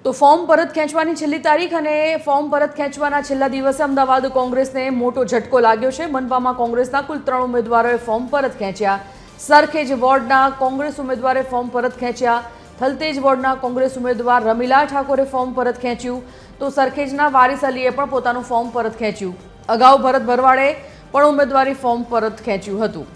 તો ફોર્મ પરત ખેંચવાની છેલ્લી તારીખ અને ફોર્મ પરત ખેંચવાના છેલ્લા દિવસે અમદાવાદ કોંગ્રેસને મોટો ઝટકો લાગ્યો છે। મનપામાં કોંગ્રેસના કુલ 3 ઉમેદવારોએ ફોર્મ પરત ખેંચ્યા। સરખેજ વોર્ડના કોંગ્રેસ ઉમેદવારે ફોર્મ પરત ખેંચ્યા। થલતેજ વોર્ડના કોંગ્રેસ ઉમેદવાર રમીલા ઠાકોરે ફોર્મ પરત ખેંચ્યું, તો સરખેજના વારિસ અલીએ પણ પોતાનું ફોર્મ પરત ખેંચ્યું। અગાઉ ભરત ભરવાડે પણ ઉમેદવારી ફોર્મ પરત ખેંચ્યું હતું।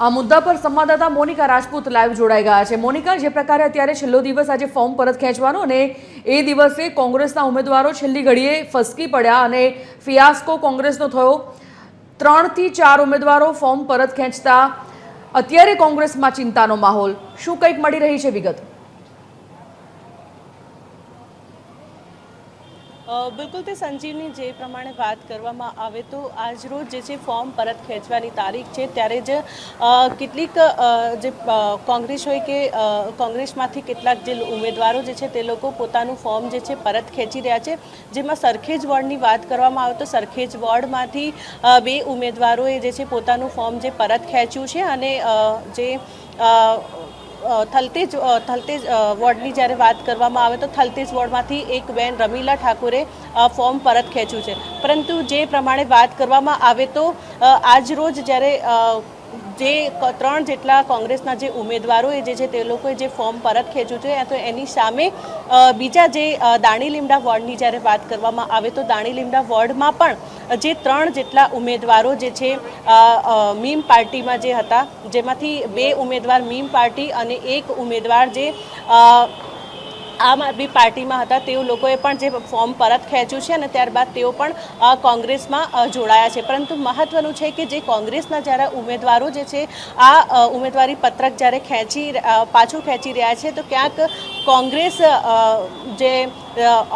આ મુદ્દા પર સંવાદદાતા મોનિકા રાજપૂત લાઈવ જોડાઈ ગયા છે। મોનિકા, જે પ્રકારે અત્યારે છેલ્લો દિવસ આજે ફોર્મ પરત ખેંચવાનો અને એ દિવસે કોંગ્રેસના ઉમેદવારો છેલ્લી ઘડીએ ફસકી પડ્યા અને ફિયાસ્કો કોંગ્રેસનો થયો। 3 થી 4 ઉમેદવારો ફોર્મ પરત ખેંચતા અત્યારે કોંગ્રેસમાં ચિંતાનો માહોલ, શું કંઈક મળી રહી છે વિગત? બિલકુલ તે સંજીવની જે પ્રમાણે વાત કરવામાં આવે તો આજ રોજ જે છે ફોર્મ પરત ખેંચવાની તારીખ છે, ત્યારે જ કેટલીક જે કોંગ્રેસ હોય કે કોંગ્રેસમાંથી કેટલાક જે ઉમેદવારો જે છે તે લોકો પોતાનું ફોર્મ જે છે પરત ખેંચી રહ્યા છે। જેમાં સરખેજ વોર્ડની વાત કરવામાં આવે તો સરખેજ વોર્ડમાંથી 2 ઉમેદવારોએ જે છે પોતાનું ફોર્મ જે પરત ખેંચ્યું છે અને જે થલતેજ વોર્ડની જ્યારે વાત કરવામાં આવે તો થલતેજ વોર્ડમાંથી એક બેન રમીલા ઠાકોરે ફોર્મ પરત ખેંચ્યું છે। પરંતુ જે પ્રમાણે વાત કરવામાં આવે તો આજ રોજ જ્યારે જે 3 જેટલા કોંગ્રેસના જે ઉમેદવારોએ જે છે તે લોકોએ જે ફોર્મ પરત ખેંચ્યું છે, તો એની સામે બીજા જે દાણીલીમડા વોર્ડની જ્યારે વાત કરવામાં આવે તો દાણીલીમડા વોર્ડમાં પણ જે 3 જેટલા ઉમેદવારો જે છે મીમ પાર્ટીમાં જે હતા, જેમાંથી 2 ઉમેદવાર મીમ પાર્ટી અને 1 ઉમેદવાર જે આમ આદમી પાર્ટીમાં હતા, તેઓ લોકોએ પણ જે ફોર્મ પરત ખેંચ્યું છે અને ત્યારબાદ તેઓ પણ કોંગ્રેસમાં જોડાયા છે। પરંતુ મહત્વનું છે કે જે કોંગ્રેસના જ્યારે ઉમેદવારો જે છે આ ઉમેદવારી પત્રક જ્યારે પાછું ખેંચી રહ્યા છે, તો ક્યાંક કોંગ્રેસ જે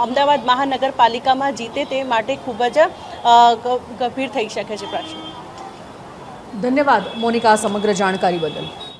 અમદાવાદ મહાનગરપાલિકામાં જીતે તે માટે ખૂબ જ ગંભીર થઈ શકે છે। પ્રશ્ન। ધન્યવાદ મોનિકા સમગ્ર જાણકારી બદલ।